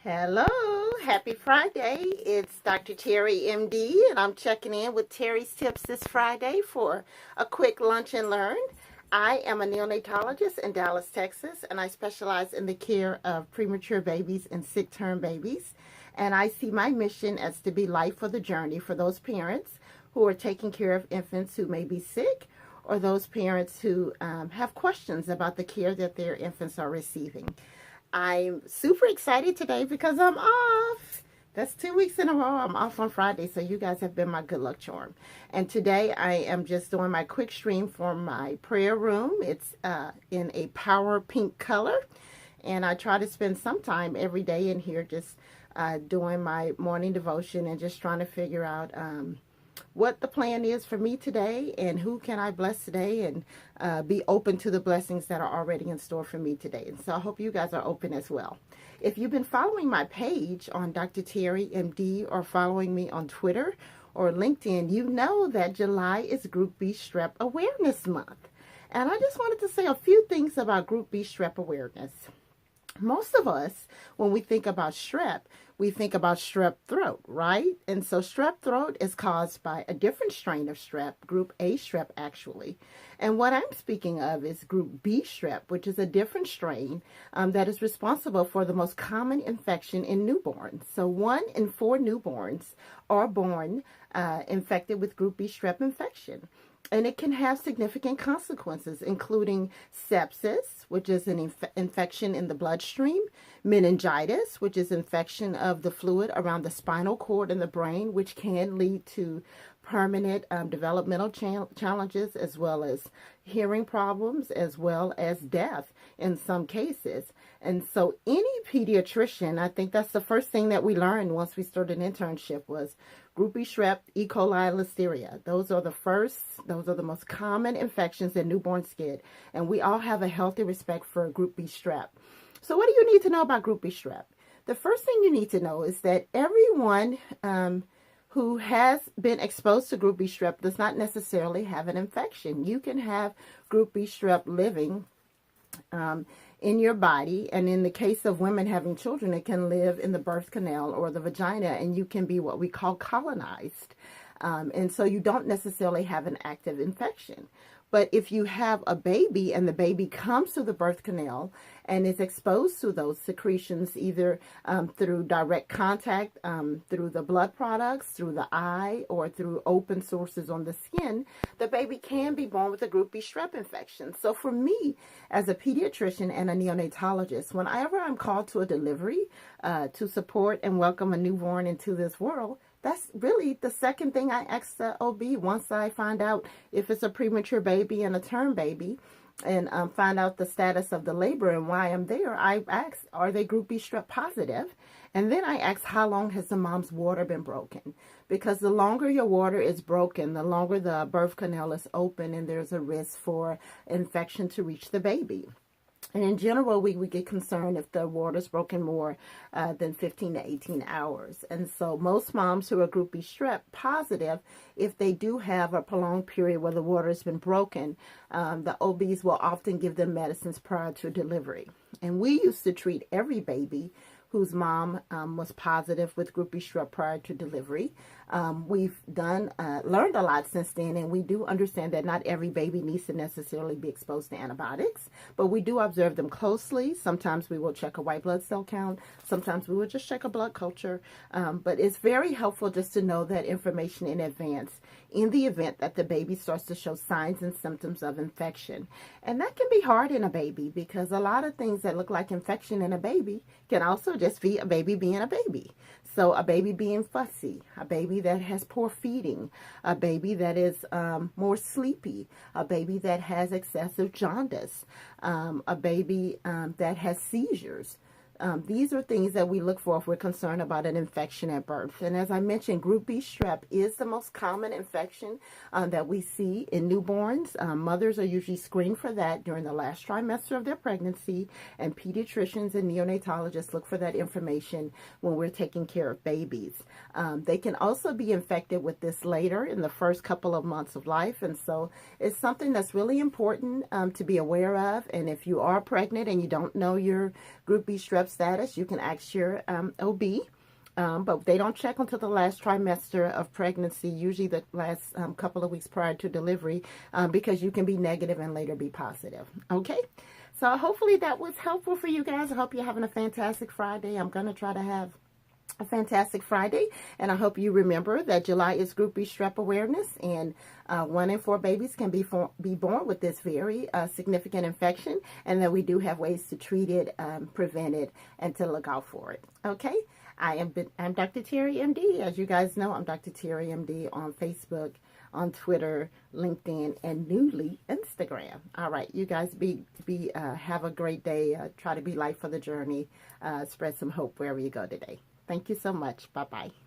Hello, happy Friday. It's Dr. Terri, MD, and I'm checking in with Terri's Tips this Friday for a quick lunch and learn. I am a neonatologist in Dallas, Texas, and I specialize in the care of premature babies and sick-term babies. And I see my mission as to be light for the journey for those parents who are taking care of infants who may be sick, or those parents who have questions about the care that their infants are receiving. I'm super excited today because I'm off. That's 2 weeks in a row. I'm off on Friday, so you guys have been my good luck charm. And today I am just doing my quick stream for my prayer room. It's in a power pink color, and I try to spend some time every day in here just doing my morning devotion and just trying to figure out what the plan is for me today and who can I bless today, and be open to the blessings that are already in store for me today. And so I hope you guys are open as well. If you've been following my page on Dr. Terri MD or following me on Twitter or LinkedIn, you know that July is Group B Strep Awareness Month. And I just wanted to say a few things about Group B Strep Awareness. Most of us, when we think about strep, we think about strep throat, right? And so strep throat is caused by a different strain of strep, group A strep actually. And what I'm speaking of is group B strep, which is a different strain that is responsible for the most common infection in newborns. So 1 in 4 newborns are born infected with group B strep infection. And it can have significant consequences, including sepsis, which is an infection in the bloodstream, meningitis, which is infection of the fluid around the spinal cord and the brain, which can lead to permanent developmental challenges, as well as hearing problems, as well as death in some cases. And so any pediatrician, I think that's the first thing that we learned once we started an internship, was Group B strep, E. coli, Listeria. Those are the most common infections that newborns get. And we all have a healthy respect for Group B strep. So what do you need to know about Group B strep? The first thing you need to know is that everyone who has been exposed to Group B strep does not necessarily have an infection. You can have Group B strep living in your body, and in the case of women having children, it can live in the birth canal or the vagina, and you can be what we call colonized. And so you don't necessarily have an active infection. But if you have a baby and the baby comes to the birth canal and is exposed to those secretions, either through direct contact, through the blood products, through the eye, or through open sources on the skin, the baby can be born with a Group B strep infection. So for me, as a pediatrician and a neonatologist, whenever I'm called to a delivery to support and welcome a newborn into this world, that's really the second thing I ask the OB once I find out if it's a premature baby and a term baby, and find out the status of the labor and why I'm there. I ask, are they Group B strep positive? And then I ask, how long has the mom's water been broken? Because the longer your water is broken, the longer the birth canal is open, and there's a risk for infection to reach the baby. And in general, we would get concerned if the water's broken more than 15 to 18 hours. And so most moms who are Group B strep positive, if they do have a prolonged period where the water has been broken, the OBs will often give them medicines prior to delivery. And we used to treat every baby whose mom was positive with Group B strep prior to delivery. We've learned a lot since then, and we do understand that not every baby needs to necessarily be exposed to antibiotics, but we do observe them closely. Sometimes we will check a white blood cell count. Sometimes we will just check a blood culture. But it's very helpful just to know that information in advance in the event that the baby starts to show signs and symptoms of infection. And that can be hard in a baby, because a lot of things that look like infection in a baby can also just be a baby being a baby. So a baby being fussy, a baby that has poor feeding, a baby that is more sleepy, a baby that has excessive jaundice, a baby that has seizures. These are things that we look for if we're concerned about an infection at birth. And as I mentioned, Group B strep is the most common infection that we see in newborns. Mothers are usually screened for that during the last trimester of their pregnancy, and pediatricians and neonatologists look for that information when we're taking care of babies. They can also be infected with this later in the first couple of months of life, and so it's something that's really important to be aware of. And if you are pregnant and you don't know your Group B strep Strep status, you can ask your OB. But they don't check until the last trimester of pregnancy, usually the last couple of weeks prior to delivery, because you can be negative and later be positive. Okay? So hopefully that was helpful for you guys. I hope you're having a fantastic Friday. I'm going to try to have a fantastic Friday, and I hope you remember that July is Group B Strep Awareness, and 1 in 4 babies can be born with this very significant infection, and that we do have ways to treat it, prevent it, and to look out for it. Okay? I'm Dr. Terri, MD. As you guys know, I'm Dr. Terri, MD on Facebook, on Twitter, LinkedIn, and newly Instagram. All right, you guys have a great day. Try to be light for the journey. Spread some hope wherever you go today. Thank you so much. Bye-bye.